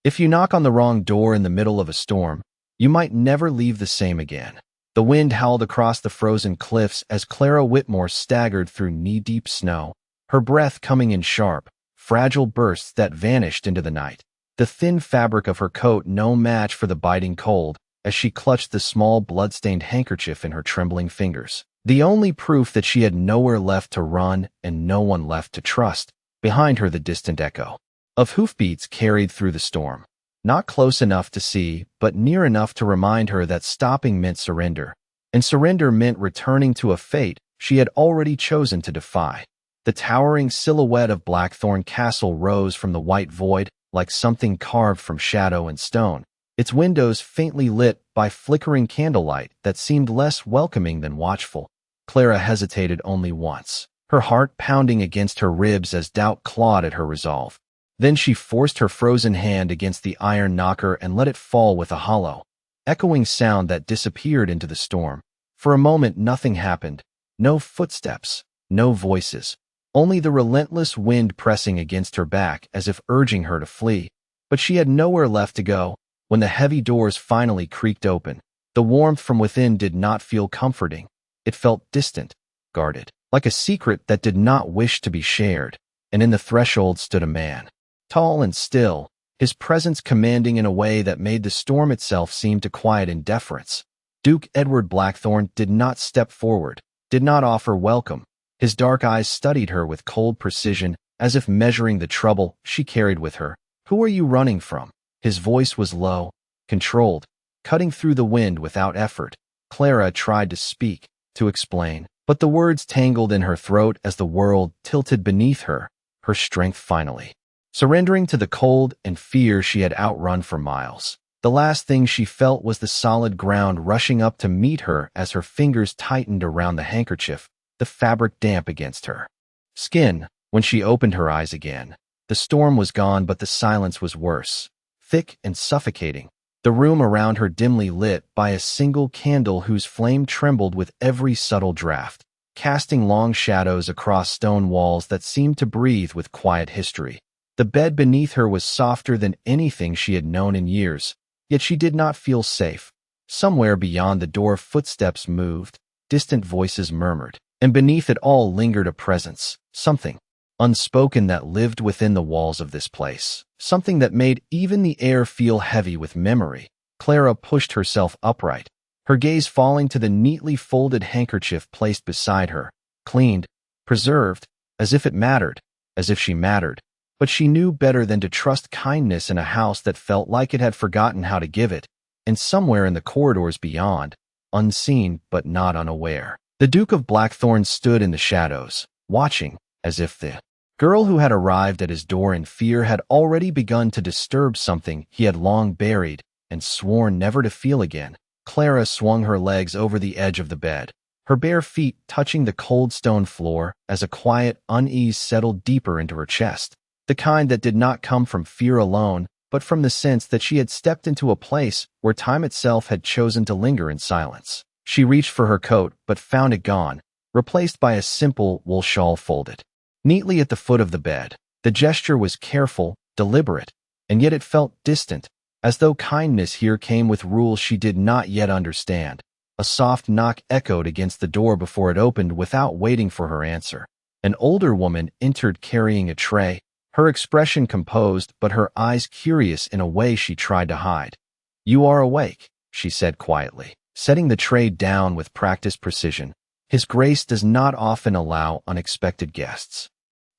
If you knock on the wrong door in the middle of a storm, you might never leave the same again. The wind howled across the frozen cliffs as Clara Whitmore staggered through knee-deep snow, her breath coming in sharp, fragile bursts that vanished into the night. The thin fabric of her coat no match for the biting cold as she clutched the small blood-stained handkerchief in her trembling fingers. The only proof that she had nowhere left to run and no one left to trust. Behind her the distant echo of hoofbeats carried through the storm. Not close enough to see, but near enough to remind her that stopping meant surrender. And surrender meant returning to a fate she had already chosen to defy. The towering silhouette of Blackthorn Castle rose from the white void like something carved from shadow and stone, its windows faintly lit by flickering candlelight that seemed less welcoming than watchful. Clara hesitated only once, her heart pounding against her ribs as doubt clawed at her resolve. Then she forced her frozen hand against the iron knocker and let it fall with a hollow, echoing sound that disappeared into the storm. For a moment nothing happened. No footsteps, no voices, only the relentless wind pressing against her back as if urging her to flee. But she had nowhere left to go. When the heavy doors finally creaked open, the warmth from within did not feel comforting. It felt distant, guarded, like a secret that did not wish to be shared. And in the threshold stood a man. Tall and still, his presence commanding in a way that made the storm itself seem to quiet in deference. Duke Edward Blackthorn did not step forward, did not offer welcome. His dark eyes studied her with cold precision, as if measuring the trouble she carried with her. "Who are you running from?" His voice was low, controlled, cutting through the wind without effort. Clara tried to speak, to explain, but the words tangled in her throat as the world tilted beneath her, her strength finally surrendering to the cold and fear she had outrun for miles. The last thing she felt was the solid ground rushing up to meet her as her fingers tightened around the handkerchief, the fabric damp against her skin. When she opened her eyes again, the storm was gone, but the silence was worse, thick and suffocating. The room around her dimly lit by a single candle whose flame trembled with every subtle draft, casting long shadows across stone walls that seemed to breathe with quiet history. The bed beneath her was softer than anything she had known in years, yet she did not feel safe. Somewhere beyond the door footsteps moved, distant voices murmured, and beneath it all lingered a presence, something unspoken that lived within the walls of this place, something that made even the air feel heavy with memory. Clara pushed herself upright, her gaze falling to the neatly folded handkerchief placed beside her, cleaned, preserved, as if it mattered, as if she mattered. But she knew better than to trust kindness in a house that felt like it had forgotten how to give it. And somewhere in the corridors beyond, unseen but not unaware, the Duke of Blackthorn stood in the shadows, watching, as if the girl who had arrived at his door in fear had already begun to disturb something he had long buried and sworn never to feel again. Clara swung her legs over the edge of the bed, her bare feet touching the cold stone floor as a quiet unease settled deeper into her chest. The kind that did not come from fear alone, but from the sense that she had stepped into a place where time itself had chosen to linger in silence. She reached for her coat, but found it gone, replaced by a simple wool shawl folded neatly at the foot of the bed. The gesture was careful, deliberate, and yet it felt distant, as though kindness here came with rules she did not yet understand. A soft knock echoed against the door before it opened without waiting for her answer. An older woman entered carrying a tray, her expression composed but her eyes curious in a way she tried to hide. "You are awake," she said quietly, setting the tray down with practiced precision. "His Grace does not often allow unexpected guests."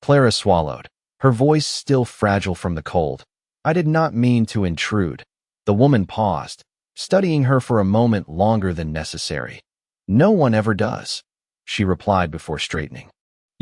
Clara swallowed, her voice still fragile from the cold. "I did not mean to intrude." The woman paused, studying her for a moment longer than necessary. "No one ever does," she replied before straightening.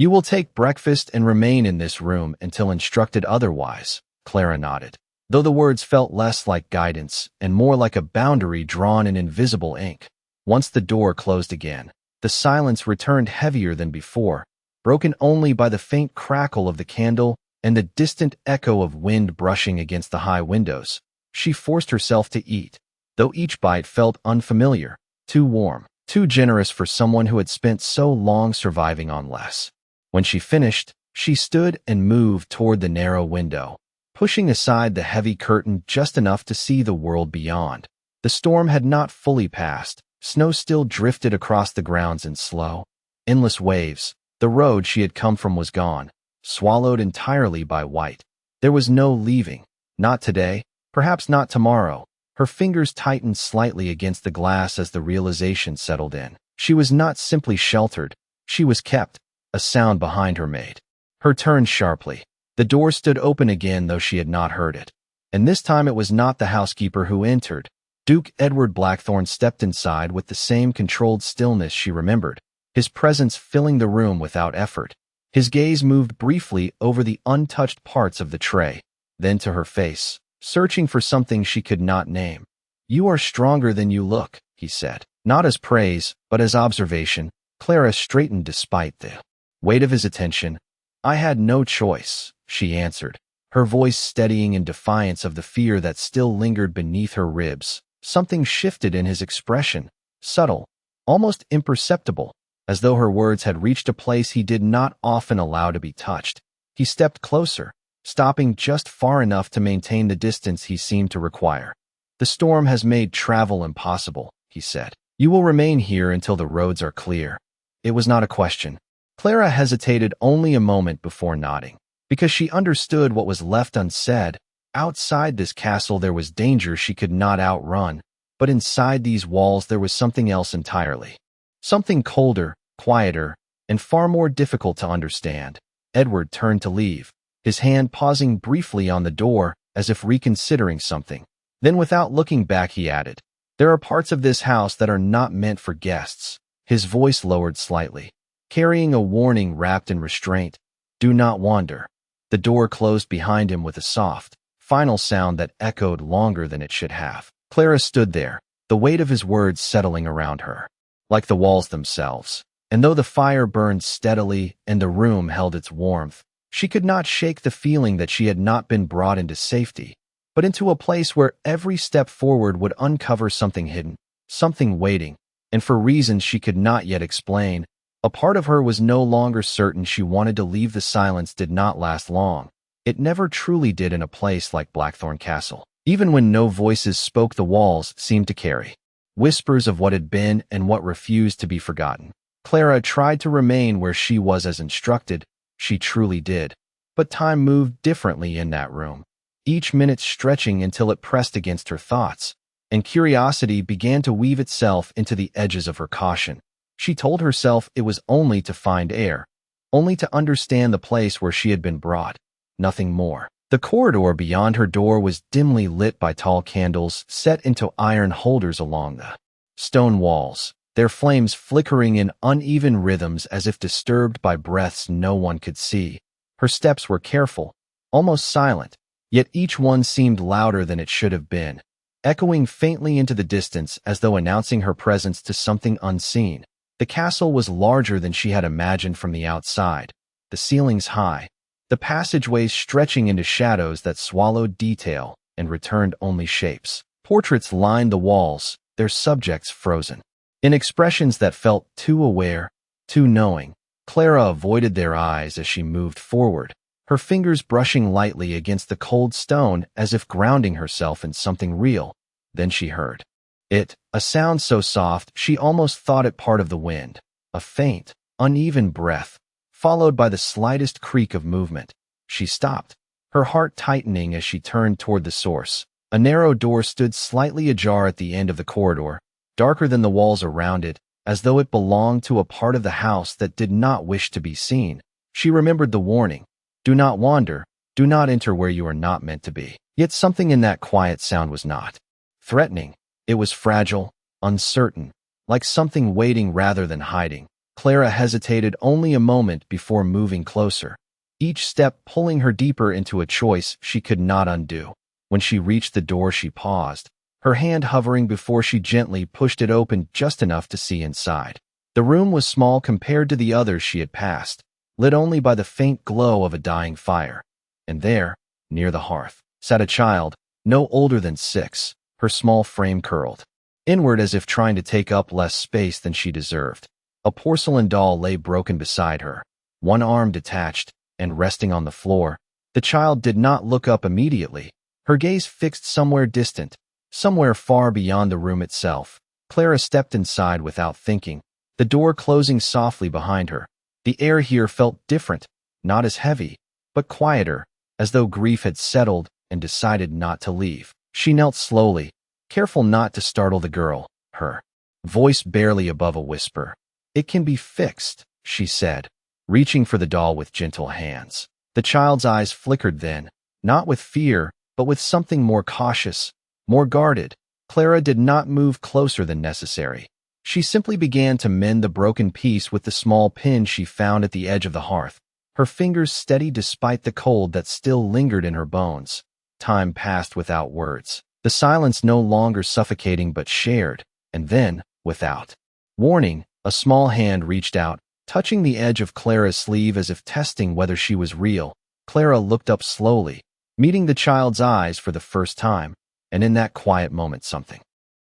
"You will take breakfast and remain in this room until instructed otherwise." Clara nodded, though the words felt less like guidance and more like a boundary drawn in invisible ink. Once the door closed again, the silence returned heavier than before, broken only by the faint crackle of the candle and the distant echo of wind brushing against the high windows. She forced herself to eat, though each bite felt unfamiliar, too warm, too generous for someone who had spent so long surviving on less. When she finished, she stood and moved toward the narrow window, pushing aside the heavy curtain just enough to see the world beyond. The storm had not fully passed. Snow still drifted across the grounds in slow, endless waves. The road she had come from was gone, swallowed entirely by white. There was no leaving. Not today, perhaps not tomorrow. Her fingers tightened slightly against the glass as the realization settled in. She was not simply sheltered, she was kept. A sound behind her made her turn sharply. The door stood open again, though she had not heard it. And this time it was not the housekeeper who entered. Duke Edward Blackthorne stepped inside with the same controlled stillness she remembered, his presence filling the room without effort. His gaze moved briefly over the untouched parts of the tray, then to her face, searching for something she could not name. "You are stronger than you look," he said. Not as praise, but as observation. Clara straightened despite the weight of his attention. "I had no choice," she answered, her voice steadying in defiance of the fear that still lingered beneath her ribs. Something shifted in his expression, subtle, almost imperceptible, as though her words had reached a place he did not often allow to be touched. He stepped closer, stopping just far enough to maintain the distance he seemed to require. "The storm has made travel impossible," he said. "You will remain here until the roads are clear." It was not a question. Clara hesitated only a moment before nodding, because she understood what was left unsaid. Outside this castle there was danger she could not outrun, but inside these walls there was something else entirely. Something colder, quieter, and far more difficult to understand. Edward turned to leave, his hand pausing briefly on the door as if reconsidering something. Then without looking back he added, "There are parts of this house that are not meant for guests." His voice lowered slightly, carrying a warning wrapped in restraint. "Do not wander." The door closed behind him with a soft, final sound that echoed longer than it should have. Clara stood there, the weight of his words settling around her, like the walls themselves. And though the fire burned steadily and the room held its warmth, she could not shake the feeling that she had not been brought into safety, but into a place where every step forward would uncover something hidden, something waiting, and for reasons she could not yet explain. A part of her was no longer certain she wanted to leave. The silence did not last long. It never truly did in a place like Blackthorn Castle. Even when no voices spoke, the walls seemed to carry whispers of what had been and what refused to be forgotten. Clara tried to remain where she was as instructed. She truly did. But time moved differently in that room, each minute stretching until it pressed against her thoughts, and curiosity began to weave itself into the edges of her caution. She told herself it was only to find air, only to understand the place where she had been brought, nothing more. The corridor beyond her door was dimly lit by tall candles set into iron holders along the stone walls, their flames flickering in uneven rhythms as if disturbed by breaths no one could see. Her steps were careful, almost silent, yet each one seemed louder than it should have been, echoing faintly into the distance as though announcing her presence to something unseen. The castle was larger than she had imagined from the outside, the ceilings high, the passageways stretching into shadows that swallowed detail and returned only shapes. Portraits lined the walls, their subjects frozen, in expressions that felt too aware, too knowing. Clara avoided their eyes as she moved forward, her fingers brushing lightly against the cold stone as if grounding herself in something real. Then she heard it, a sound so soft she almost thought it part of the wind, a faint, uneven breath, followed by the slightest creak of movement. She stopped, her heart tightening as she turned toward the source. A narrow door stood slightly ajar at the end of the corridor, darker than the walls around it, as though it belonged to a part of the house that did not wish to be seen. She remembered the warning, "Do not wander, do not enter where you are not meant to be." Yet something in that quiet sound was not threatening. It was fragile, uncertain, like something waiting rather than hiding. Clara hesitated only a moment before moving closer, each step pulling her deeper into a choice she could not undo. When she reached the door, she paused, her hand hovering before she gently pushed it open just enough to see inside. The room was small compared to the others she had passed, lit only by the faint glow of a dying fire. And there, near the hearth, sat a child, no older than 6, her small frame curled inward as if trying to take up less space than she deserved. A porcelain doll lay broken beside her, one arm detached and resting on the floor, The child did not look up immediately, her gaze fixed somewhere distant, somewhere far beyond the room itself. Clara stepped inside without thinking, the door closing softly behind her. The air here felt different, not as heavy, but quieter, as though grief had settled and decided not to leave. She knelt slowly, careful not to startle the girl, her voice barely above a whisper. "It can be fixed," she said, reaching for the doll with gentle hands. The child's eyes flickered then, not with fear, but with something more cautious, more guarded. Clara did not move closer than necessary. She simply began to mend the broken piece with the small pin she found at the edge of the hearth, her fingers steady despite the cold that still lingered in her bones. Time passed without words, the silence no longer suffocating but shared, and then, without warning, a small hand reached out, touching the edge of Clara's sleeve as if testing whether she was real. Clara looked up slowly, meeting the child's eyes for the first time, and in that quiet moment something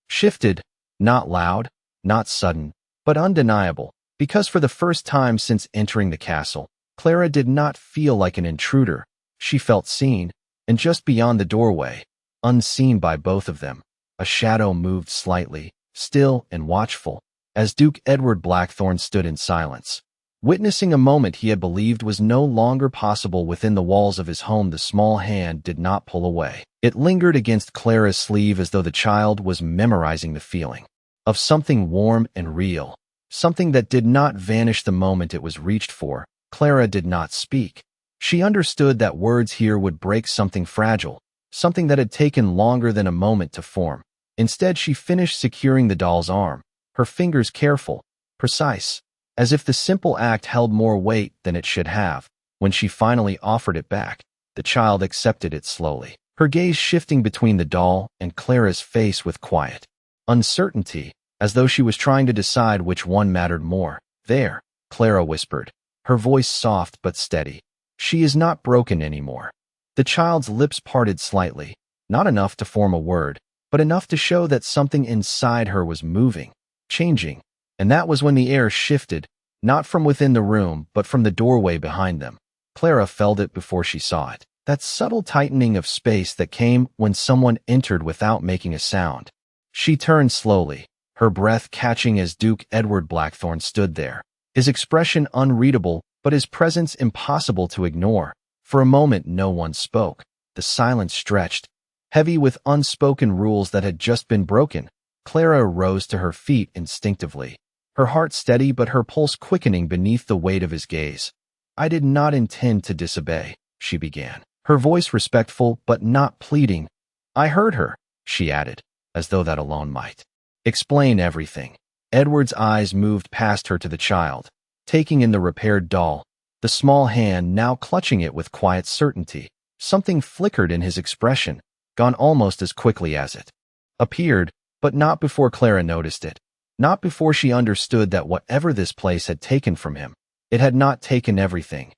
shifted, not loud, not sudden, but undeniable, because for the first time since entering the castle, Clara did not feel like an intruder. She felt seen, and just beyond the doorway, unseen by both of them, a shadow moved slightly, still and watchful, as Duke Edward Blackthorne stood in silence, witnessing a moment he had believed was no longer possible within the walls of his home. The small hand did not pull away. It lingered against Clara's sleeve as though the child was memorizing the feeling of something warm and real, something that did not vanish the moment it was reached for. Clara did not speak. She understood that words here would break something fragile, something that had taken longer than a moment to form. Instead, she finished securing the doll's arm, her fingers careful, precise, as if the simple act held more weight than it should have. When she finally offered it back, the child accepted it slowly, her gaze shifting between the doll and Clara's face with quiet uncertainty, as though she was trying to decide which one mattered more. "There," Clara whispered, her voice soft but steady. "She is not broken anymore." The child's lips parted slightly, not enough to form a word, but enough to show that something inside her was moving, changing. And that was when the air shifted, not from within the room, but from the doorway behind them. Clara felt it before she saw it, that subtle tightening of space that came when someone entered without making a sound. She turned slowly, her breath catching as Duke Edward Blackthorne stood there, his expression unreadable, but his presence impossible to ignore. For a moment no one spoke. The silence stretched, heavy with unspoken rules that had just been broken. Clara rose to her feet instinctively, her heart steady but her pulse quickening beneath the weight of his gaze. "I did not intend to disobey," she began, her voice respectful but not pleading. "I heard her," she added, as though that alone might explain everything. Edward's eyes moved past her to the child, taking in the repaired doll, the small hand now clutching it with quiet certainty. Something flickered in his expression, gone almost as quickly as it appeared, but not before Clara noticed it, not before she understood that whatever this place had taken from him, it had not taken everything.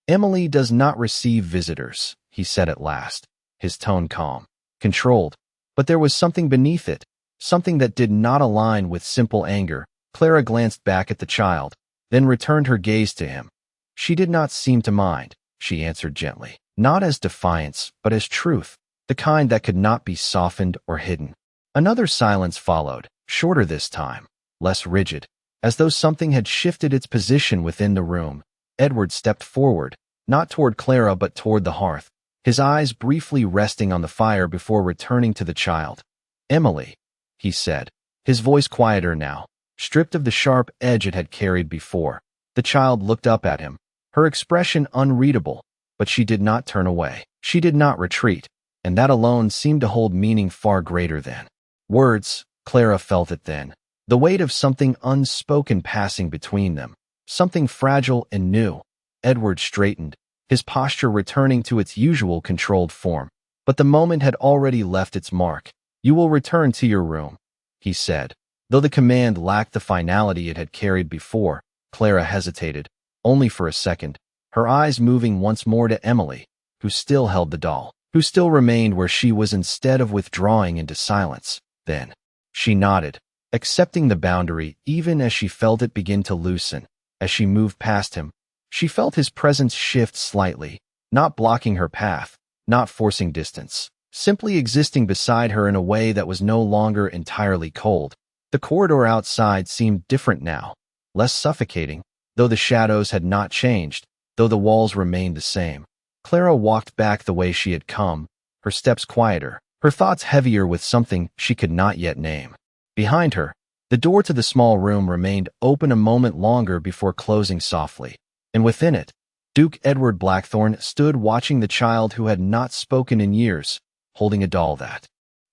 "Emily does not receive visitors," he said at last, his tone calm, controlled, but there was something beneath it, something that did not align with simple anger. Clara glanced back at the child, then returned her gaze to him. "She did not seem to mind," she answered gently, not as defiance, but as truth, the kind that could not be softened or hidden. Another silence followed, shorter this time, less rigid, as though something had shifted its position within the room. Edward stepped forward, not toward Clara but toward the hearth, his eyes briefly resting on the fire before returning to the child. "Emily," he said, his voice quieter now, stripped of the sharp edge it had carried before. The child looked up at him, her expression unreadable, but she did not turn away. She did not retreat, and that alone seemed to hold meaning far greater than words. Clara felt it then, the weight of something unspoken passing between them, something fragile and new. Edward straightened, his posture returning to its usual controlled form, but the moment had already left its mark. "You will return to your room," he said. Though the command lacked the finality it had carried before, Clara hesitated, only for a second, her eyes moving once more to Emily, who still held the doll, who still remained where she was instead of withdrawing into silence. Then she nodded, accepting the boundary even as she felt it begin to loosen. As she moved past him, she felt his presence shift slightly, not blocking her path, not forcing distance, simply existing beside her in a way that was no longer entirely cold. The corridor outside seemed different now, less suffocating, though the shadows had not changed, though the walls remained the same. Clara walked back the way she had come, her steps quieter, her thoughts heavier with something she could not yet name. Behind her, the door to the small room remained open a moment longer before closing softly, and within it, Duke Edward Blackthorne stood watching the child who had not spoken in years, holding a doll that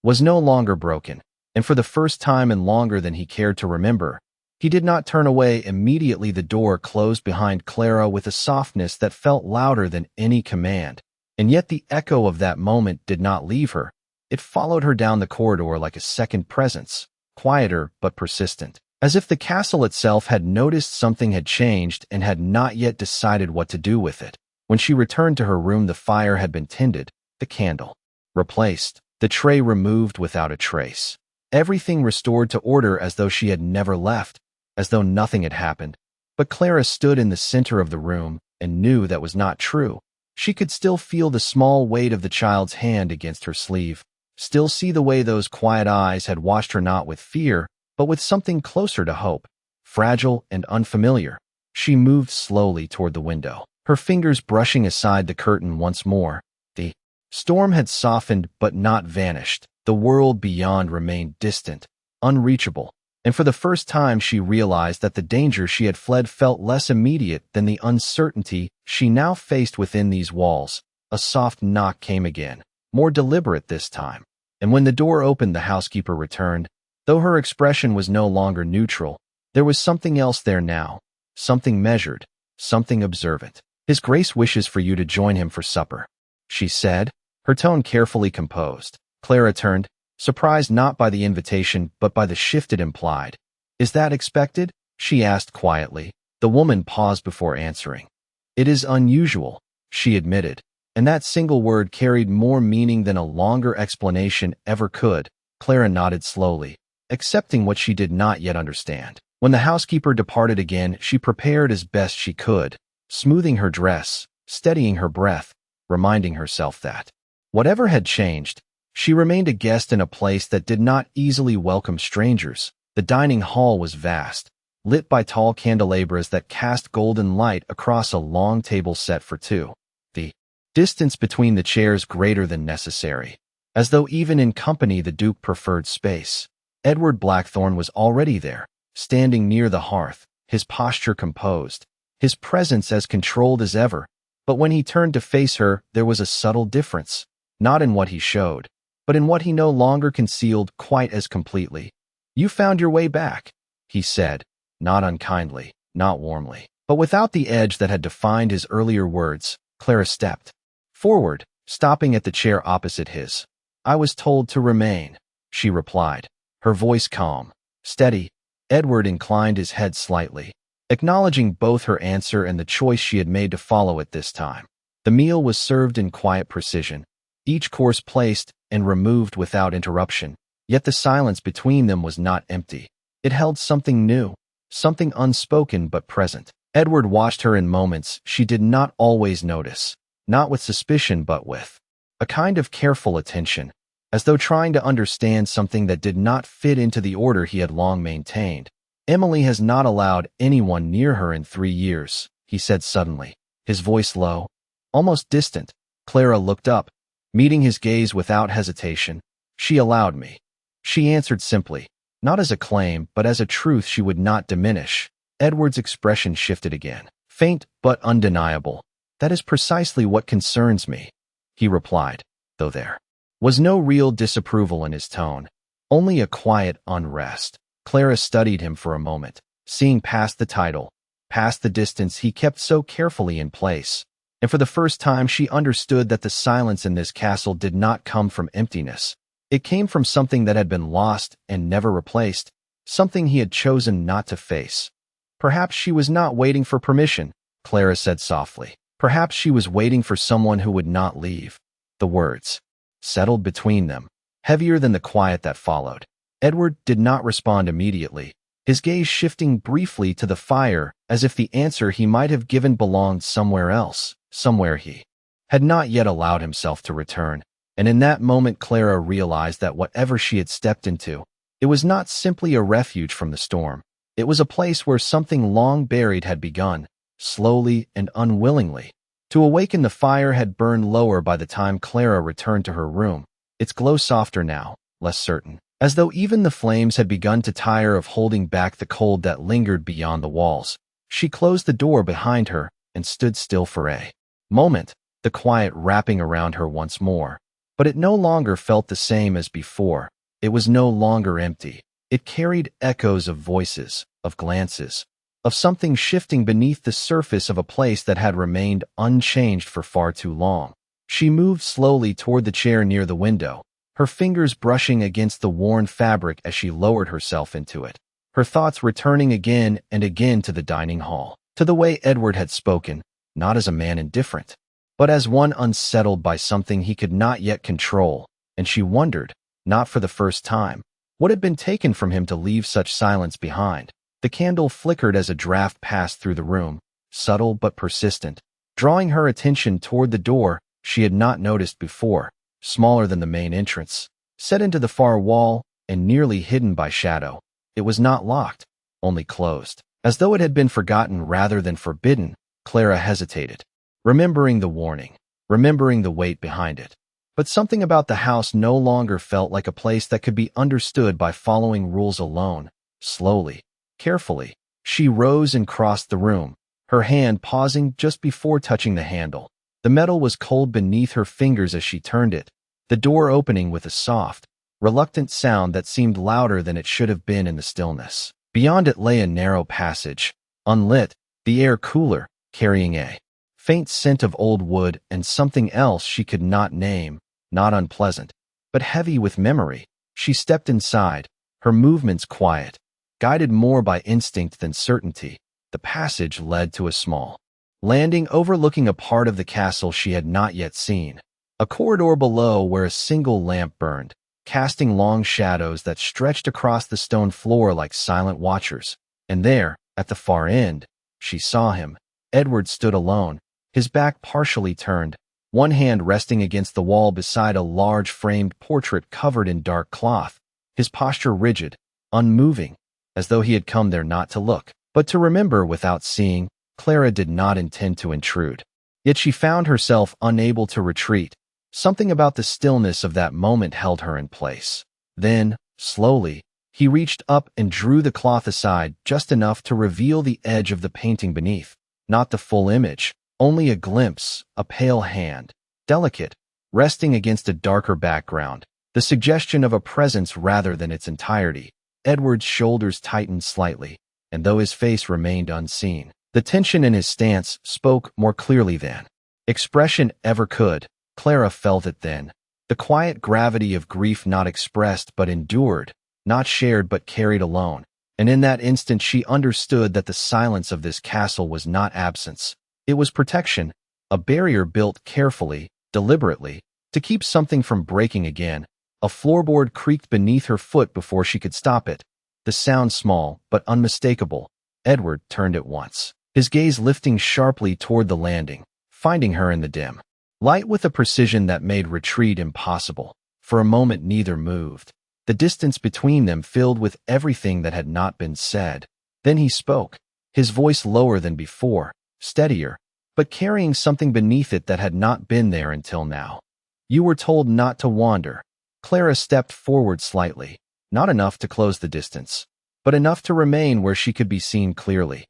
was no longer broken, and for the first time in longer than he cared to remember, he did not turn away immediately. The door closed behind Clara with a softness that felt louder than any command, and yet the echo of that moment did not leave her. It followed her down the corridor like a second presence, quieter but persistent, as if the castle itself had noticed something had changed and had not yet decided what to do with it. When she returned to her room, the fire had been tended, the candle replaced, the tray removed without a trace. Everything restored to order as though she had never left, as though nothing had happened. But Clara stood in the center of the room and knew that was not true. She could still feel the small weight of the child's hand against her sleeve, still see the way those quiet eyes had watched her, not with fear, but with something closer to hope, fragile and unfamiliar. She moved slowly toward the window, her fingers brushing aside the curtain once more. The storm had softened but not vanished. The world beyond remained distant, unreachable, and for the first time she realized that the danger she had fled felt less immediate than the uncertainty she now faced within these walls. A soft knock came again, more deliberate this time, and when the door opened, the housekeeper returned. Though her expression was no longer neutral, there was something else there now, something measured, something observant. "His Grace wishes for you to join him for supper," she said, her tone carefully composed. Clara turned, surprised not by the invitation but by the shift it implied. "Is that expected?" she asked quietly. The woman paused before answering. "It is unusual," she admitted, and that single word carried more meaning than a longer explanation ever could. Clara nodded slowly, accepting what she did not yet understand. When the housekeeper departed again, she prepared as best she could, smoothing her dress, steadying her breath, reminding herself that, whatever had changed, she remained a guest in a place that did not easily welcome strangers. The dining hall was vast, lit by tall candelabras that cast golden light across a long table set for two. The distance between the chairs greater than necessary, as though even in company the Duke preferred space. Edward Blackthorne was already there, standing near the hearth, his posture composed, his presence as controlled as ever. But when he turned to face her, there was a subtle difference, not in what he showed, but in what he no longer concealed quite as completely. "You found your way back," he said, not unkindly, not warmly, but without the edge that had defined his earlier words. Clara stepped forward, stopping at the chair opposite his. "I was told to remain," she replied, her voice calm, steady. Edward inclined his head slightly, acknowledging both her answer and the choice she had made to follow it this time. The meal was served in quiet precision, each course placed and removed without interruption, yet the silence between them was not empty. It held something new, something unspoken but present. Edward watched her in moments she did not always notice, not with suspicion but with a kind of careful attention, as though trying to understand something that did not fit into the order he had long maintained. "Emily has not allowed anyone near her in 3 years," he said suddenly, his voice low, almost distant. Clara looked up, meeting his gaze without hesitation. "She allowed me," she answered simply, not as a claim but as a truth she would not diminish. Edward's expression shifted again, faint but undeniable. "That is precisely what concerns me," he replied, though there was no real disapproval in his tone, only a quiet unrest. Clara studied him for a moment, seeing past the title, past the distance he kept so carefully in place, and for the first time she understood that the silence in this castle did not come from emptiness. It came from something that had been lost and never replaced, something he had chosen not to face. "Perhaps she was not waiting for permission," Clara said softly. "Perhaps she was waiting for someone who would not leave." The words settled between them, heavier than the quiet that followed. Edward did not respond immediately, his gaze shifting briefly to the fire as if the answer he might have given belonged somewhere else, somewhere he had not yet allowed himself to return, and in that moment Clara realized that whatever she had stepped into, it was not simply a refuge from the storm. It was a place where something long buried had begun, slowly and unwillingly. To awaken, the fire had burned lower by the time Clara returned to her room, its glow softer now, less certain, as though even the flames had begun to tire of holding back the cold that lingered beyond the walls. She closed the door behind her and stood still for a moment, the quiet wrapping around her once more. But it no longer felt the same as before. It was no longer empty. It carried echoes of voices, of glances, of something shifting beneath the surface of a place that had remained unchanged for far too long. She moved slowly toward the chair near the window, her fingers brushing against the worn fabric as she lowered herself into it, her thoughts returning again and again to the dining hall, to the way Edward had spoken, not as a man indifferent, but as one unsettled by something he could not yet control, and she wondered, not for the first time, what had been taken from him to leave such silence behind. The candle flickered as a draft passed through the room, subtle but persistent, drawing her attention toward the door she had not noticed before, smaller than the main entrance, set into the far wall and nearly hidden by shadow. It was not locked, only closed. As though it had been forgotten rather than forbidden, Clara hesitated, remembering the warning, remembering the weight behind it. But something about the house no longer felt like a place that could be understood by following rules alone. Slowly, carefully, she rose and crossed the room, her hand pausing just before touching the handle. The metal was cold beneath her fingers as she turned it, the door opening with a soft, reluctant sound that seemed louder than it should have been in the stillness. Beyond it lay a narrow passage, unlit, the air cooler, carrying a faint scent of old wood and something else she could not name, not unpleasant, but heavy with memory. She stepped inside, her movements quiet, guided more by instinct than certainty. The passage led to a small landing overlooking a part of the castle she had not yet seen, a corridor below where a single lamp burned, casting long shadows that stretched across the stone floor like silent watchers. And there, at the far end, she saw him. Edward stood alone, his back partially turned, one hand resting against the wall beside a large framed portrait covered in dark cloth, his posture rigid, unmoving, as though he had come there not to look, but to remember without seeing. Clara did not intend to intrude. Yet she found herself unable to retreat. Something about the stillness of that moment held her in place. Then, slowly, he reached up and drew the cloth aside just enough to reveal the edge of the painting beneath. Not the full image, only a glimpse, a pale hand, delicate, resting against a darker background, the suggestion of a presence rather than its entirety. Edward's shoulders tightened slightly, and though his face remained unseen, the tension in his stance spoke more clearly than expression ever could. Clara felt it then, the quiet gravity of grief not expressed but endured, not shared but carried alone. And in that instant she understood that the silence of this castle was not absence. It was protection, a barrier built carefully, deliberately, to keep something from breaking again. A floorboard creaked beneath her foot before she could stop it, the sound small but unmistakable. Edward turned at once, his gaze lifting sharply toward the landing, finding her in the dim light with a precision that made retreat impossible. For a moment neither moved, the distance between them filled with everything that had not been said. Then he spoke, his voice lower than before, steadier, but carrying something beneath it that had not been there until now. "You were told not to wander." Clara stepped forward slightly, not enough to close the distance, but enough to remain where she could be seen clearly.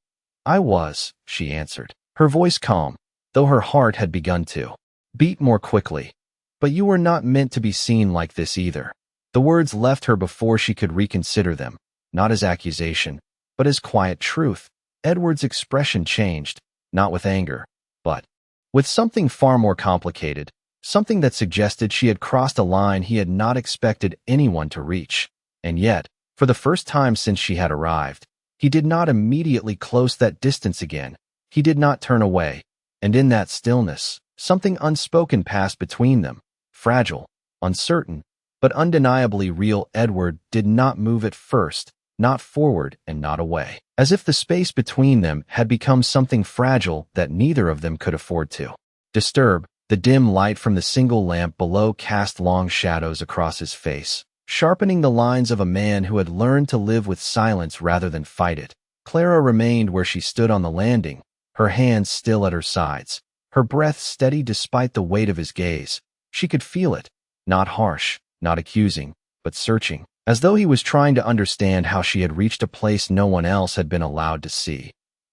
"I was," she answered, her voice calm, though her heart had begun to beat more quickly. "But you were not meant to be seen like this either." The words left her before she could reconsider them, not as accusation, but as quiet truth. Edward's expression changed, not with anger, but with something far more complicated, something that suggested she had crossed a line he had not expected anyone to reach. And yet, for the first time since she had arrived, he did not immediately close that distance again. He did not turn away, and in that stillness, something unspoken passed between them, fragile, uncertain, but undeniably real. Edward did not move at first, not forward and not away, as if the space between them had become something fragile that neither of them could afford to disturb. The dim light from the single lamp below cast long shadows across his face, sharpening the lines of a man who had learned to live with silence rather than fight it. Clara remained where she stood on the landing, her hands still at her sides, her breath steady despite the weight of his gaze. She could feel it, not harsh, not accusing, but searching, as though he was trying to understand how she had reached a place no one else had been allowed to see.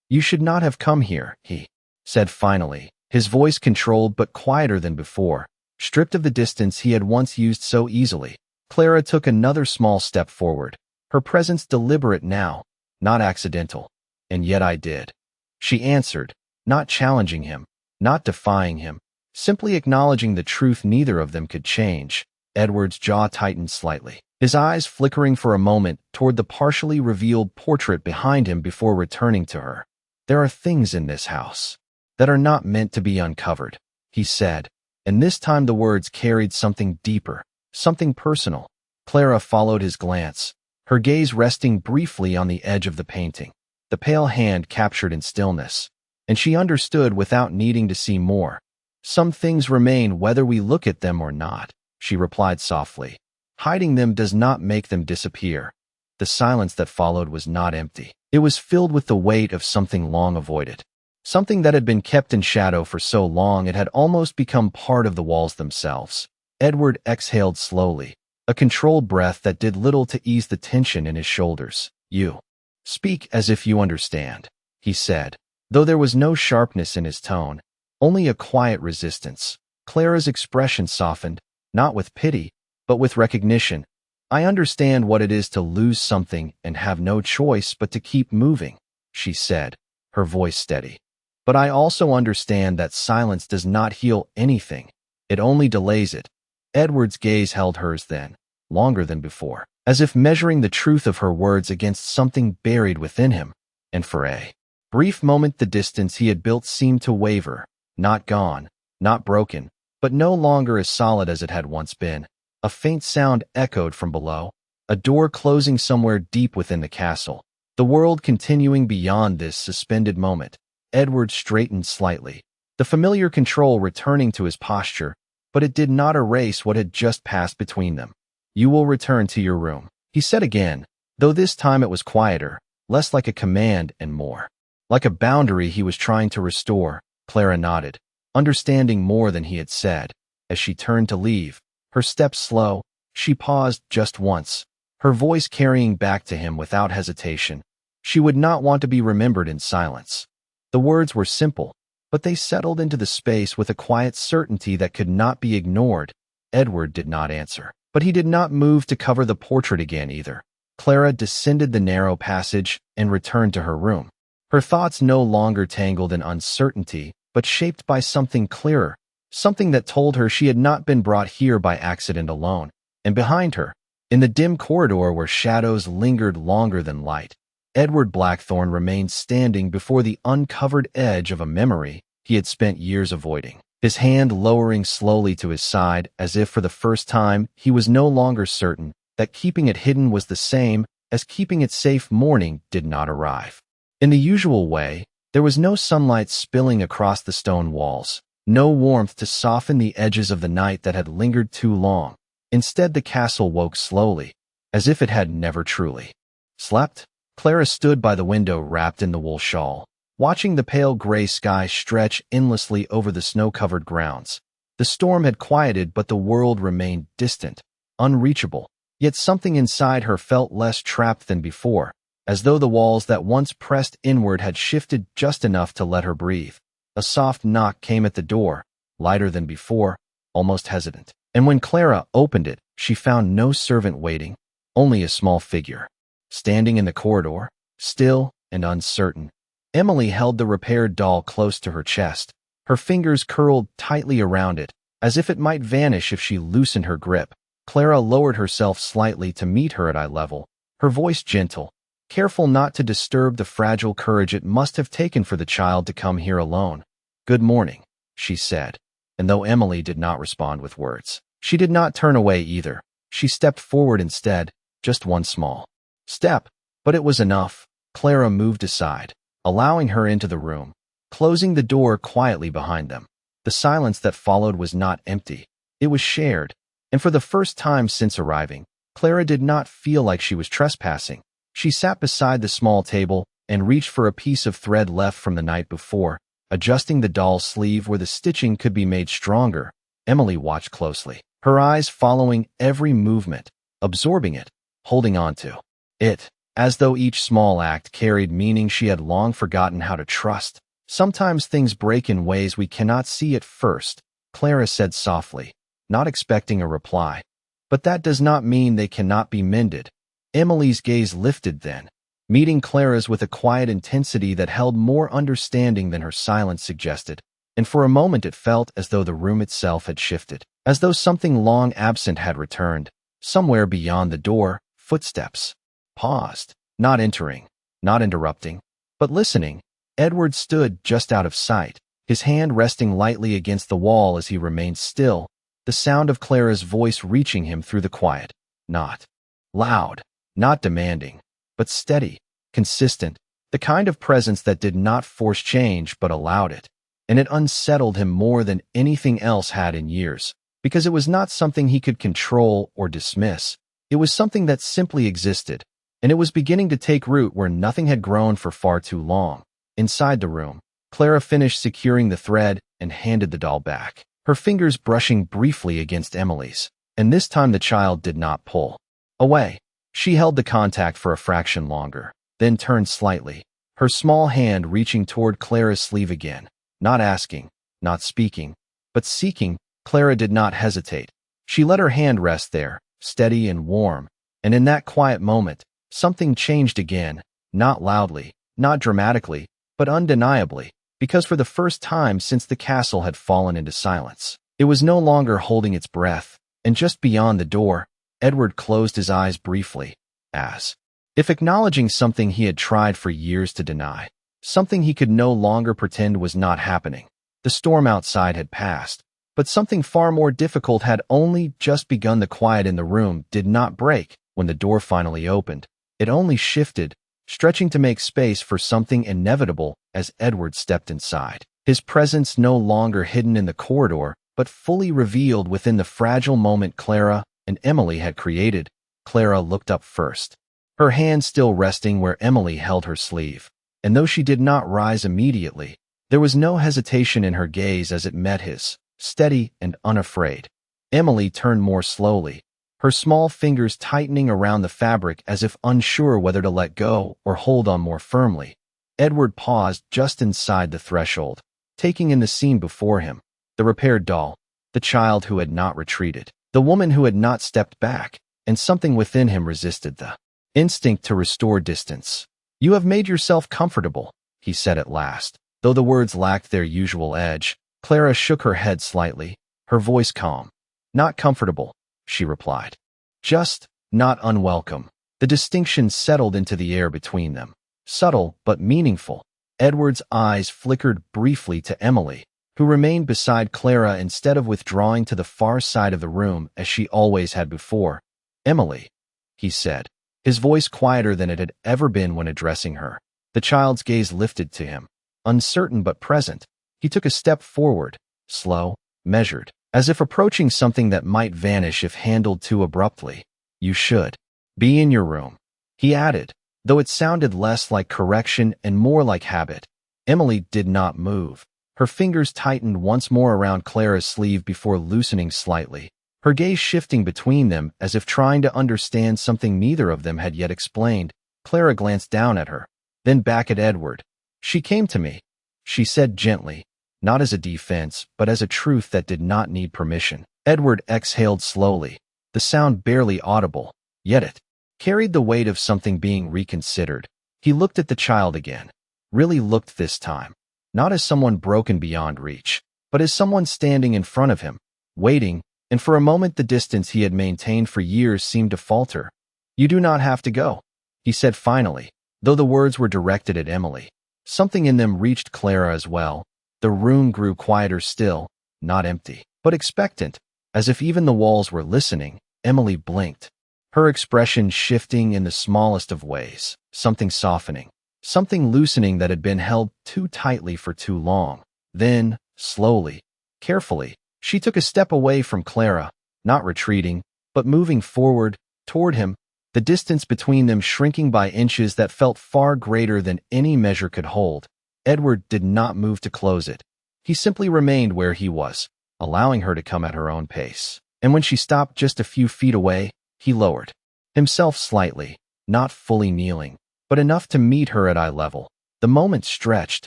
"You should not have come here," he said finally, his voice controlled but quieter than before, stripped of the distance he had once used so easily. Clara took another small step forward, her presence deliberate now, not accidental. "And yet I did," she answered, not challenging him, not defying him, simply acknowledging the truth neither of them could change. Edward's jaw tightened slightly, his eyes flickering for a moment toward the partially revealed portrait behind him before returning to her. "There are things in this house that are not meant to be uncovered," he said, and this time the words carried something deeper, something personal. Clara followed his glance, her gaze resting briefly on the edge of the painting, the pale hand captured in stillness, and she understood without needing to see more. "Some things remain whether we look at them or not," she replied softly. "Hiding them does not make them disappear." The silence that followed was not empty. It was filled with the weight of something long avoided, something that had been kept in shadow for so long it had almost become part of the walls themselves. Edward exhaled slowly, a controlled breath that did little to ease the tension in his shoulders. "You speak as if you understand," he said, though there was no sharpness in his tone, only a quiet resistance. Clara's expression softened, not with pity, but with recognition. "I understand what it is to lose something and have no choice but to keep moving," she said, her voice steady. "But I also understand that silence does not heal anything. It only delays it." Edward's gaze held hers then, longer than before, as if measuring the truth of her words against something buried within him. And for a brief moment the distance he had built seemed to waver, not gone, not broken, but no longer as solid as it had once been. A faint sound echoed from below, a door closing somewhere deep within the castle, the world continuing beyond this suspended moment. Edward straightened slightly, the familiar control returning to his posture, but it did not erase what had just passed between them. "You will return to your room," he said again, though this time it was quieter, less like a command and more like a boundary he was trying to restore. Clara nodded, understanding more than he had said. As she turned to leave, her steps slow, she paused just once, her voice carrying back to him without hesitation. She would not want to be remembered in silence. The words were simple, but they settled into the space with a quiet certainty that could not be ignored. Edward did not answer, but he did not move to cover the portrait again either. Clara descended the narrow passage and returned to her room, her thoughts no longer tangled in uncertainty, but shaped by something clearer, something that told her she had not been brought here by accident alone. And behind her, in the dim corridor where shadows lingered longer than light, Edward Blackthorne remained standing before the uncovered edge of a memory he had spent years avoiding, his hand lowering slowly to his side as if for the first time he was no longer certain that keeping it hidden was the same as keeping it safe. Morning did not arrive. In the usual way, there was no sunlight spilling across the stone walls, no warmth to soften the edges of the night that had lingered too long. Instead, the castle woke slowly, as if it had never truly slept. Clara stood by the window wrapped in the wool shawl, watching the pale gray sky stretch endlessly over the snow-covered grounds. The storm had quieted, but the world remained distant, unreachable. Yet something inside her felt less trapped than before, as though the walls that once pressed inward had shifted just enough to let her breathe. A soft knock came at the door, lighter than before, almost hesitant. And when Clara opened it, she found no servant waiting, only a small figure, standing in the corridor, still and uncertain. Emily held the repaired doll close to her chest, her fingers curled tightly around it, as if it might vanish if she loosened her grip. Clara lowered herself slightly to meet her at eye level, her voice gentle, careful not to disturb the fragile courage it must have taken for the child to come here alone. "Good morning," she said, and though Emily did not respond with words, she did not turn away either. She stepped forward instead, just one small step, but it was enough. Clara moved aside, allowing her into the room, closing the door quietly behind them. The silence that followed was not empty. It was shared. And for the first time since arriving, Clara did not feel like she was trespassing. She sat beside the small table and reached for a piece of thread left from the night before, adjusting the doll's sleeve where the stitching could be made stronger. Emily watched closely, her eyes following every movement, absorbing it, holding on to it, as though each small act carried meaning she had long forgotten how to trust. Sometimes things break in ways we cannot see at first, Clara said softly, not expecting a reply. But that does not mean they cannot be mended. Emily's gaze lifted then, meeting Clara's with a quiet intensity that held more understanding than her silence suggested, and for a moment it felt as though the room itself had shifted, as though something long absent had returned. Somewhere beyond the door, footsteps paused, not entering, not interrupting, but listening. Edward stood just out of sight, his hand resting lightly against the wall as he remained still, the sound of Clara's voice reaching him through the quiet. Not loud, not demanding, but steady, consistent, the kind of presence that did not force change but allowed it. And it unsettled him more than anything else had in years, because it was not something he could control or dismiss. It was something that simply existed, and it was beginning to take root where nothing had grown for far too long. Inside the room, Clara finished securing the thread and handed the doll back, her fingers brushing briefly against Emily's, and this time the child did not pull away. She held the contact for a fraction longer, then turned slightly, her small hand reaching toward Clara's sleeve again, not asking, not speaking, but seeking. Clara did not hesitate. She let her hand rest there, steady and warm, and in that quiet moment, something changed again, not loudly, not dramatically, but undeniably, because for the first time since the castle had fallen into silence, it was no longer holding its breath, and just beyond the door, Edward closed his eyes briefly, as if acknowledging something he had tried for years to deny, something he could no longer pretend was not happening. The storm outside had passed, but something far more difficult had only just begun. The quiet in the room did not break when the door finally opened. It only shifted, stretching to make space for something inevitable as Edward stepped inside, his presence no longer hidden in the corridor, but fully revealed within the fragile moment Clara and Emily had created. Clara looked up first, her hand still resting where Emily held her sleeve, and though she did not rise immediately, there was no hesitation in her gaze as it met his, steady and unafraid. Emily turned more slowly, her small fingers tightening around the fabric as if unsure whether to let go or hold on more firmly. Edward paused just inside the threshold, taking in the scene before him, the repaired doll, the child who had not retreated, the woman who had not stepped back, and something within him resisted the instinct to restore distance. "You have made yourself comfortable," he said at last. Though the words lacked their usual edge, Clara shook her head slightly, her voice calm. "Not comfortable," she replied. "Just not unwelcome." The distinction settled into the air between them, subtle but meaningful. Edward's eyes flickered briefly to Emily, who remained beside Clara instead of withdrawing to the far side of the room as she always had before. "Emily," he said, his voice quieter than it had ever been when addressing her. The child's gaze lifted to him, uncertain but present. He took a step forward, slow, measured, as if approaching something that might vanish if handled too abruptly. "You should be in your room," he added, though it sounded less like correction and more like habit. Emily did not move. Her fingers tightened once more around Clara's sleeve before loosening slightly, her gaze shifting between them as if trying to understand something neither of them had yet explained. Clara glanced down at her, then back at Edward. "She came to me," she said gently, not as a defense, but as a truth that did not need permission. Edward exhaled slowly, the sound barely audible, yet it carried the weight of something being reconsidered. He looked at the child again, really looked this time, not as someone broken beyond reach, but as someone standing in front of him, waiting, and for a moment the distance he had maintained for years seemed to falter. "You do not have to go," he said finally, though the words were directed at Emily. Something in them reached Clara as well. The room grew quieter still, not empty, but expectant, as if even the walls were listening. Emily blinked, her expression shifting in the smallest of ways, something softening, something loosening that had been held too tightly for too long. Then, slowly, Carefully, she took a step away from Clara, not retreating, but moving forward, toward him, the distance between them shrinking by inches that felt far greater than any measure could hold. Edward did not move to close it. He simply remained where he was, allowing her to come at her own pace. And when she stopped just a few feet away, he lowered himself slightly, not fully kneeling, but enough to meet her at eye level. The moment stretched,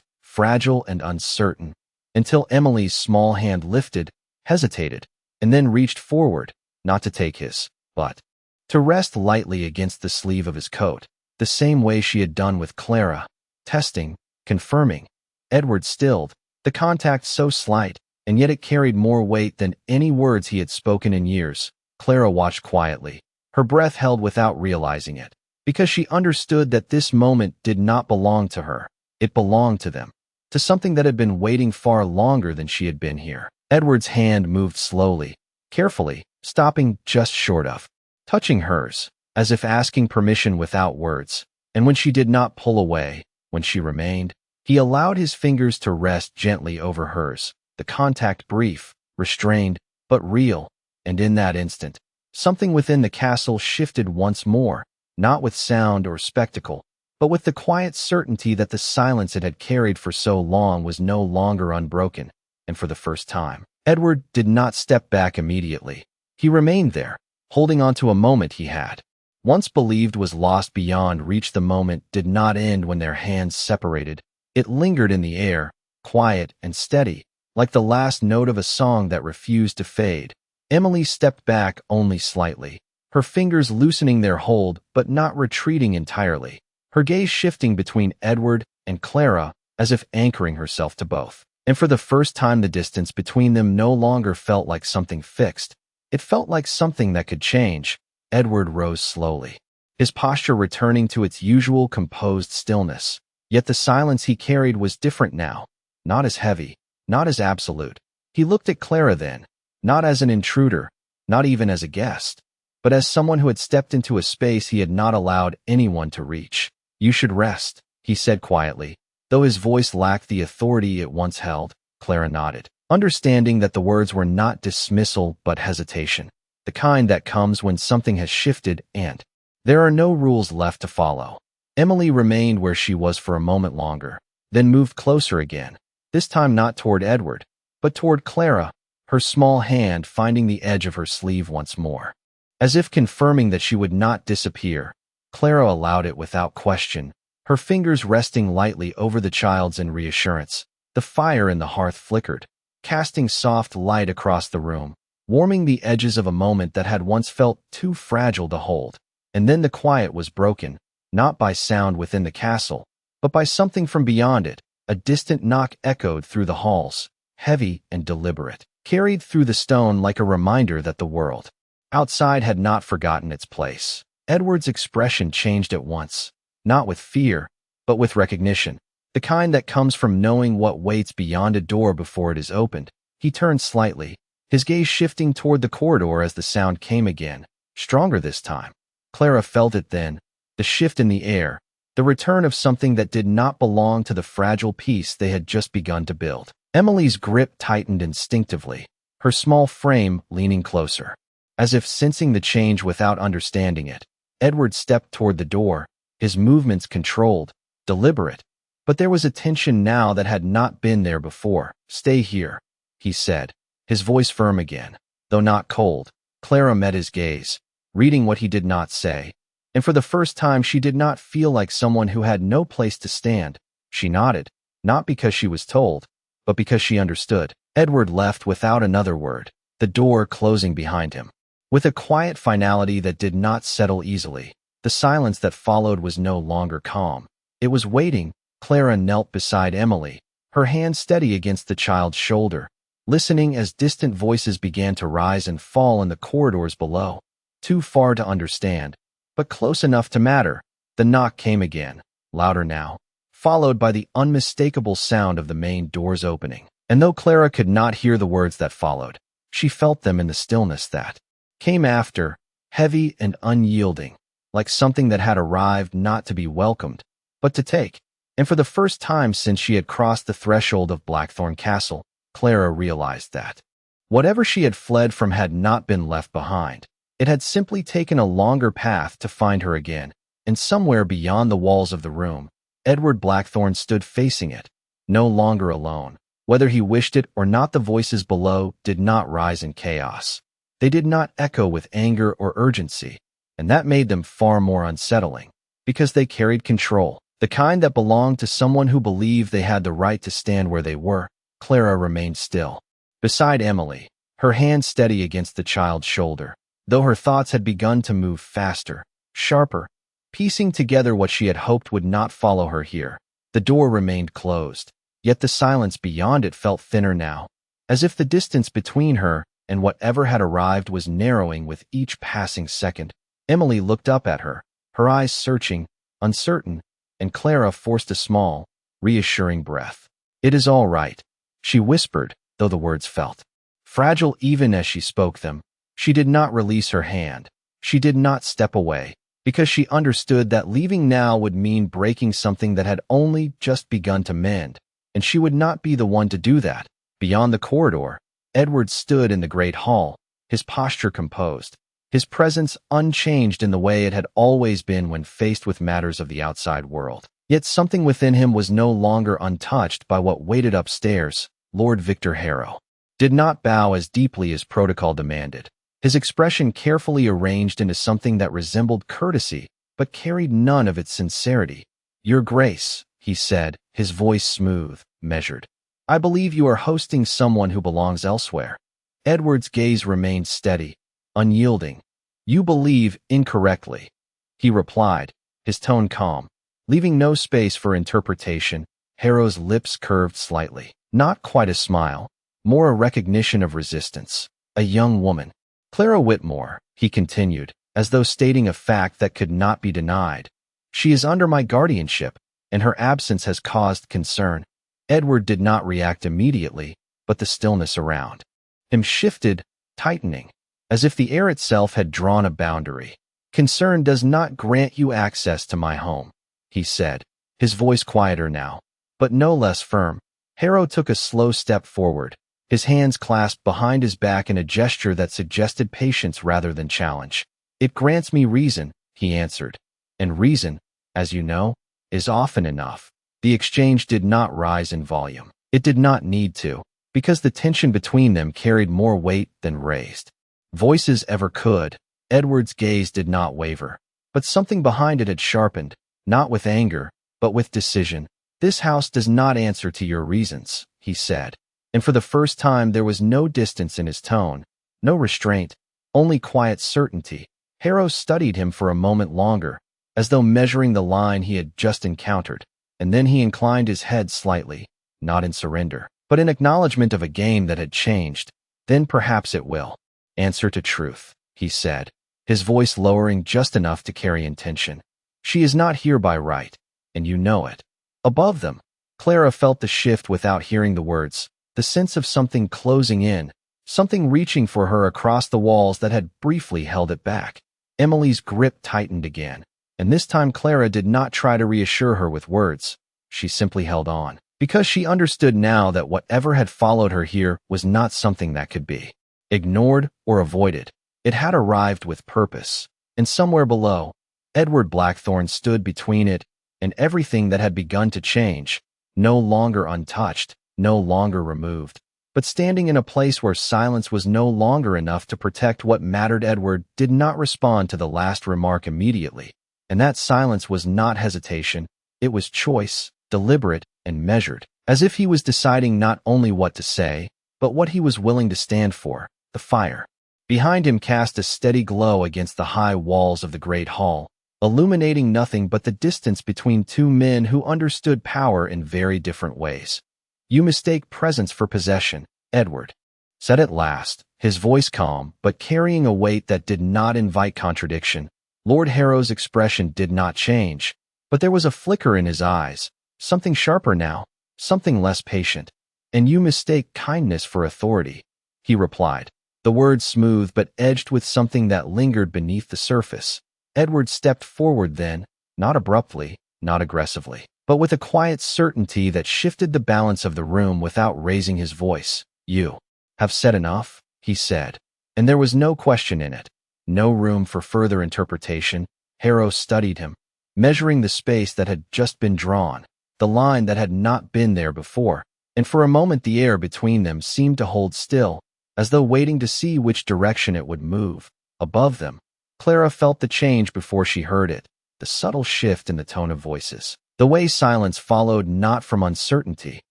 fragile and uncertain, until Emily's small hand lifted, hesitated, and then reached forward, not to take his, but to rest lightly against the sleeve of his coat, the same way she had done with Clara, testing, confirming. Edward stilled, the contact so slight, and yet it carried more weight than any words he had spoken in years. Clara watched quietly, her breath held without realizing it, because she understood that this moment did not belong to her. It belonged to them, to something that had been waiting far longer than she had been here. Edward's hand moved slowly, carefully, stopping just short of touching hers, as if asking permission without words. And when she did not pull away, when she remained, he allowed his fingers to rest gently over hers, the contact brief, restrained, but real. And in that instant, something within the castle shifted once more, not with sound or spectacle, but with the quiet certainty that the silence it had carried for so long was no longer unbroken. And for the first time, Edward did not step back immediately. He remained there, holding on to a moment he had once believed was lost beyond reach. The moment did not end when their hands separated. It lingered in the air, quiet and steady, like the last note of a song that refused to fade. Emily stepped back only slightly, her fingers loosening their hold but not retreating entirely, her gaze shifting between Edward and Clara as if anchoring herself to both. And for the first time, the distance between them no longer felt like something fixed. It felt like something that could change. Edward rose slowly, his posture returning to its usual composed stillness. Yet the silence he carried was different now, not as heavy, not as absolute. He looked at Clara then, not as an intruder, not even as a guest, but as someone who had stepped into a space he had not allowed anyone to reach. "You should rest," he said quietly. Though his voice lacked the authority it once held, Clara nodded, understanding that the words were not dismissal but hesitation, the kind that comes when something has shifted and there are no rules left to follow. Emily remained where she was for a moment longer, then moved closer again, this time not toward Edward, but toward Clara, her small hand finding the edge of her sleeve once more. As if confirming that she would not disappear, Clara allowed it without question, her fingers resting lightly over the child's in reassurance. The fire in the hearth flickered, casting soft light across the room, warming the edges of a moment that had once felt too fragile to hold. And then the quiet was broken, not by sound within the castle, but by something from beyond it. A distant knock echoed through the halls, heavy and deliberate, carried through the stone like a reminder that the world outside had not forgotten its place. Edward's expression changed at once, not with fear, but with recognition, the kind that comes from knowing what waits beyond a door before it is opened. He turned slightly, his gaze shifting toward the corridor as the sound came again, stronger this time. Clara felt it then, the shift in the air, the return of something that did not belong to the fragile peace they had just begun to build. Emily's grip tightened instinctively, her small frame leaning closer. As if sensing the change without understanding it, Edward stepped toward the door, his movements controlled, deliberate. But there was a tension now that had not been there before. "Stay here," he said, his voice firm again, though not cold. Clara met his gaze, reading what he did not say, and for the first time she did not feel like someone who had no place to stand. She nodded, not because she was told, but because she understood. Edward left without another word, the door closing behind him. With a quiet finality that did not settle easily, the silence that followed was no longer calm. It was waiting. Clara knelt beside Emily, her hand steady against the child's shoulder, listening as distant voices began to rise and fall in the corridors below. Too far to understand, but close enough to matter. The knock came again, louder now, followed by the unmistakable sound of the main doors opening. And though Clara could not hear the words that followed, she felt them in the stillness that came after, heavy and unyielding, like something that had arrived not to be welcomed, but to take. And for the first time since she had crossed the threshold of Blackthorn Castle, Clara realized that whatever she had fled from had not been left behind. It had simply taken a longer path to find her again, and somewhere beyond the walls of the room, Edward Blackthorne stood facing it, no longer alone. Whether he wished it or not, the voices below did not rise in chaos. They did not echo with anger or urgency, and that made them far more unsettling, because they carried control, the kind that belonged to someone who believed they had the right to stand where they were. Clara remained still, beside Emily, her hand steady against the child's shoulder, though her thoughts had begun to move faster, sharper, piecing together what she had hoped would not follow her here. The door remained closed, yet the silence beyond it felt thinner now, as if the distance between her and whatever had arrived was narrowing with each passing second. Emily looked up at her, her eyes searching, uncertain, and Clara forced a small, reassuring breath. "It is all right," she whispered, though the words felt fragile even as she spoke them. She did not release her hand. She did not step away, because she understood that leaving now would mean breaking something that had only just begun to mend, and she would not be the one to do that. Beyond the corridor, Edward stood in the great hall, his posture composed, his presence unchanged in the way it had always been when faced with matters of the outside world. Yet something within him was no longer untouched by what waited upstairs. Lord Victor Harrow did not bow as deeply as protocol demanded, his expression carefully arranged into something that resembled courtesy, but carried none of its sincerity. "Your Grace," he said, his voice smooth, measured, "I believe you are hosting someone who belongs elsewhere." Edward's gaze remained steady, unyielding. "You believe incorrectly," he replied, his tone calm, leaving no space for interpretation. Harrow's lips curved slightly, not quite a smile, more a recognition of resistance. "A young woman, Clara Whitmore," he continued, as though stating a fact that could not be denied. "She is under my guardianship, and her absence has caused concern." Edward did not react immediately, but the stillness around him shifted, tightening, as if the air itself had drawn a boundary. "Concern does not grant you access to my home," he said, his voice quieter now, but no less firm. Harrow took a slow step forward, his hands clasped behind his back in a gesture that suggested patience rather than challenge. "It grants me reason," he answered, "and reason, as you know, is often enough." The exchange did not rise in volume. It did not need to, because the tension between them carried more weight than raised voices ever could. Edward's gaze did not waver, but something behind it had sharpened, not with anger, but with decision. "This house does not answer to your reasons," he said, and for the first time there was no distance in his tone, no restraint, only quiet certainty. Harrow studied him for a moment longer, as though measuring the line he had just encountered, and then he inclined his head slightly, not in surrender, but in acknowledgement of a game that had changed. "Then perhaps it will answer to truth," he said, his voice lowering just enough to carry intention. "She is not here by right, and you know it." Above them, Clara felt the shift without hearing the words, the sense of something closing in, something reaching for her across the walls that had briefly held it back. Emily's grip tightened again, and this time Clara did not try to reassure her with words. She simply held on, because she understood now that whatever had followed her here was not something that could be ignored or avoided. It had arrived with purpose, and somewhere below, Edward Blackthorne stood between it and everything that had begun to change, no longer untouched, no longer removed, but standing in a place where silence was no longer enough to protect what mattered. Edward did not respond to the last remark immediately, and that silence was not hesitation, it was choice, deliberate and measured, as if he was deciding not only what to say, but what he was willing to stand for. The fire behind him cast a steady glow against the high walls of the great hall, illuminating nothing but the distance between two men who understood power in very different ways. "You mistake presence for possession," Edward said at last, his voice calm but carrying a weight that did not invite contradiction. Lord Harrow's expression did not change, but there was a flicker in his eyes, something sharper now, something less patient. "And you mistake kindness for authority," he replied, the words smooth but edged with something that lingered beneath the surface. Edward stepped forward then, not abruptly, not aggressively, but with a quiet certainty that shifted the balance of the room without raising his voice. "You have said enough," he said, and there was no question in it. No room for further interpretation. Harrow studied him, measuring the space that had just been drawn, the line that had not been there before, and for a moment the air between them seemed to hold still, as though waiting to see which direction it would move. Above them, Clara felt the change before she heard it, the subtle shift in the tone of voices. The way silence followed not from uncertainty,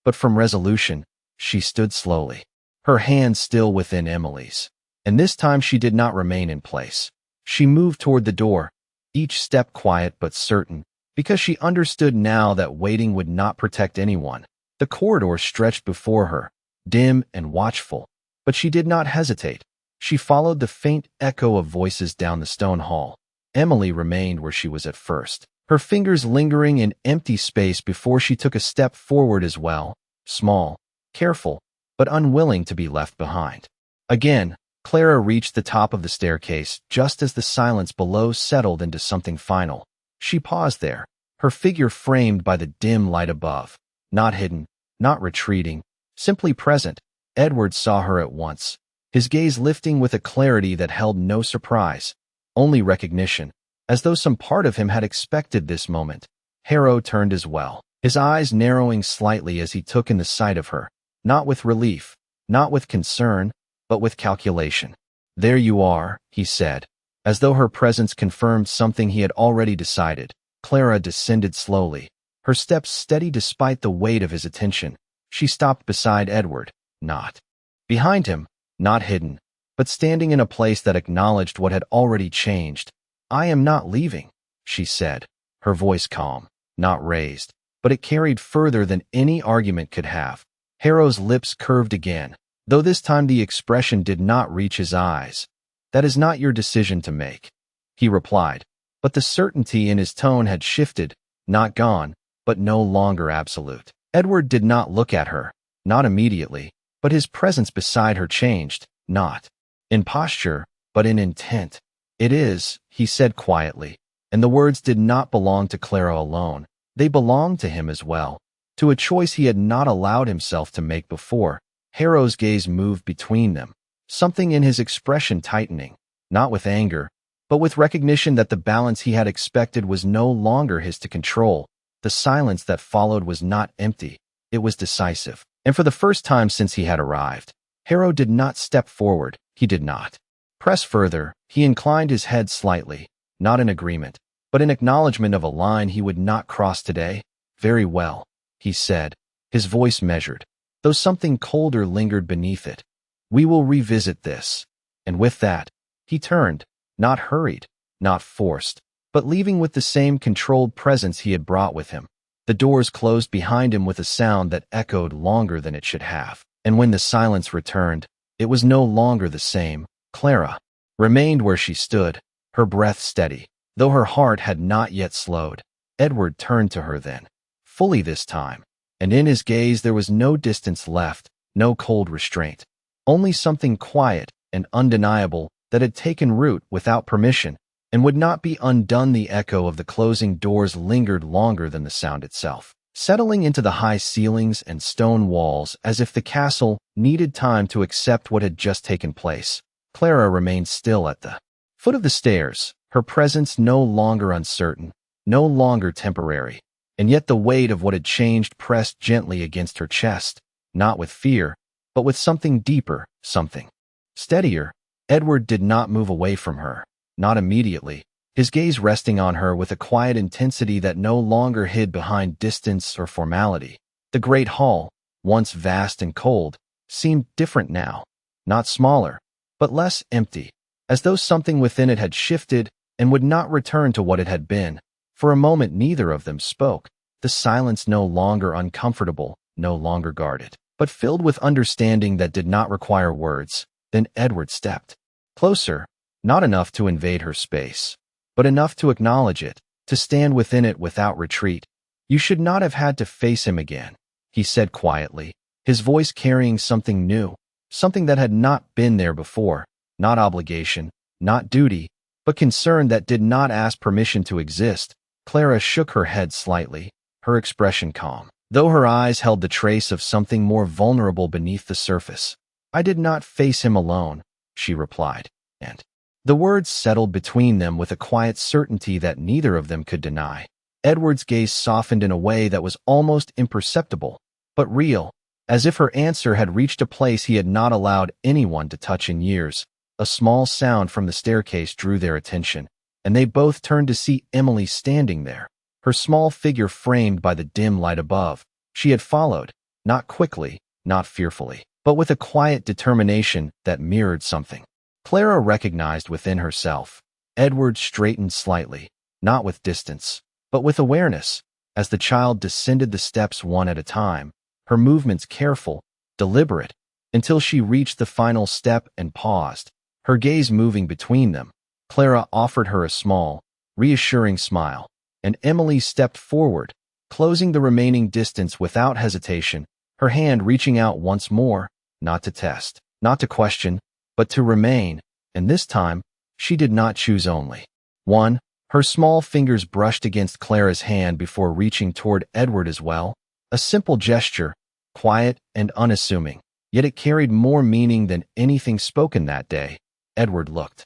but from resolution. She stood slowly, her hand still within Emily's, and this time she did not remain in place. She moved toward the door, each step quiet but certain, because she understood now that waiting would not protect anyone. The corridor stretched before her, dim and watchful, but she did not hesitate. She followed the faint echo of voices down the stone hall. Emily remained where she was at first, her fingers lingering in empty space before she took a step forward as well, small, careful, but unwilling to be left behind. Again, Clara reached the top of the staircase just as the silence below settled into something final. She paused there, her figure framed by the dim light above, not hidden, not retreating, simply present. Edward saw her at once, his gaze lifting with a clarity that held no surprise, only recognition, as though some part of him had expected this moment. Harrow turned as well, his eyes narrowing slightly as he took in the sight of her, not with relief, not with concern, but with calculation. "There you are," he said, as though her presence confirmed something he had already decided. Clara descended slowly, her steps steady despite the weight of his attention. She stopped beside Edward, not behind him, not hidden, but standing in a place that acknowledged what had already changed. "I am not leaving," she said, her voice calm, not raised, but it carried further than any argument could have. Harrow's lips curved again, though this time the expression did not reach his eyes. "That is not your decision to make," he replied, but the certainty in his tone had shifted, not gone, but no longer absolute. Edward did not look at her, not immediately, but his presence beside her changed, not in posture, but in intent. "It is," he said quietly, and the words did not belong to Clara alone. They belonged to him as well, to a choice he had not allowed himself to make before. Harrow's gaze moved between them, something in his expression tightening, not with anger, but with recognition that the balance he had expected was no longer his to control. The silence that followed was not empty, it was decisive, and for the first time since he had arrived, Harrow did not step forward, he did not press further. He inclined his head slightly, not in agreement, but in acknowledgement of a line he would not cross today. "Very well," he said, his voice measured, though something colder lingered beneath it. "We will revisit this." And with that, he turned, not hurried, not forced, but leaving with the same controlled presence he had brought with him. The doors closed behind him with a sound that echoed longer than it should have, and when the silence returned, it was no longer the same. Clara remained where she stood, her breath steady, though her heart had not yet slowed. Edward turned to her then, fully this time, and in his gaze there was no distance left, no cold restraint, only something quiet and undeniable that had taken root without permission and would not be undone. The echo of the closing doors lingered longer than the sound itself, settling into the high ceilings and stone walls as if the castle needed time to accept what had just taken place. Clara remained still at the foot of the stairs, her presence no longer uncertain, no longer temporary, and yet the weight of what had changed pressed gently against her chest, not with fear, but with something deeper, something steadier. Edward did not move away from her, not immediately, his gaze resting on her with a quiet intensity that no longer hid behind distance or formality. The great hall, once vast and cold, seemed different now, not smaller, but less empty, as though something within it had shifted and would not return to what it had been. For a moment neither of them spoke, the silence no longer uncomfortable, no longer guarded, but filled with understanding that did not require words. Then Edward stepped closer, not enough to invade her space, but enough to acknowledge it, to stand within it without retreat. "You should not have had to face him again," he said quietly, his voice carrying something new, something that had not been there before, not obligation, not duty, but concern that did not ask permission to exist. Clara shook her head slightly, her expression calm, though her eyes held the trace of something more vulnerable beneath the surface. "I did not face him alone," she replied, and the words settled between them with a quiet certainty that neither of them could deny. Edward's gaze softened in a way that was almost imperceptible, but real, as if her answer had reached a place he had not allowed anyone to touch in years. A small sound from the staircase drew their attention, and they both turned to see Emily standing there, her small figure framed by the dim light above. She had followed, not quickly, not fearfully, but with a quiet determination that mirrored something Clara recognized within herself. Edward straightened slightly, not with distance, but with awareness, as the child descended the steps one at a time, her movements careful, deliberate, until she reached the final step and paused, her gaze moving between them. Clara offered her a small, reassuring smile, and Emily stepped forward, closing the remaining distance without hesitation, her hand reaching out once more, not to test, not to question, but to remain, and this time, she did not choose only one. Her small fingers brushed against Clara's hand before reaching toward Edward as well, a simple gesture, quiet and unassuming, yet it carried more meaning than anything spoken that day. Edward looked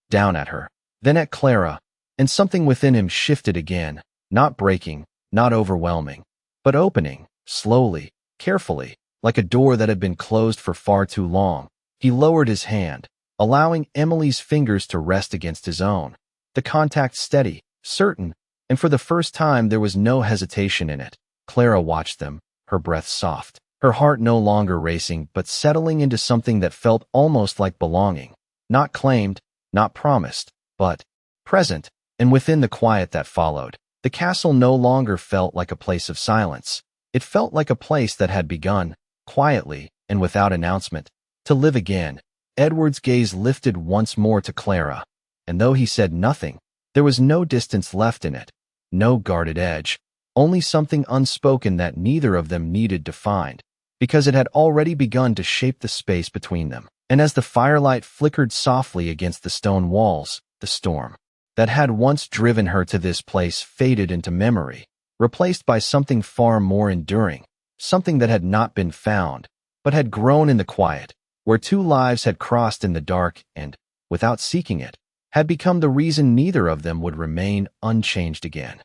down at her, then at Clara, and something within him shifted again, not breaking, not overwhelming, but opening, slowly, carefully, like a door that had been closed for far too long. He lowered his hand, allowing Emily's fingers to rest against his own, the contact steady, certain, and for the first time there was no hesitation in it. Clara watched them, her breath soft, her heart no longer racing but settling into something that felt almost like belonging, not claimed, not promised, but present. And within the quiet that followed, the castle no longer felt like a place of silence. It felt like a place that had begun, quietly and without announcement, to live again. Edward's gaze lifted once more to Clara, and though he said nothing, there was no distance left in it, no guarded edge, only something unspoken that neither of them needed to find, because it had already begun to shape the space between them. And as the firelight flickered softly against the stone walls, the storm that had once driven her to this place faded into memory, replaced by something far more enduring, something that had not been found, but had grown in the quiet, where two lives had crossed in the dark and, without seeking it, had become the reason neither of them would remain unchanged again.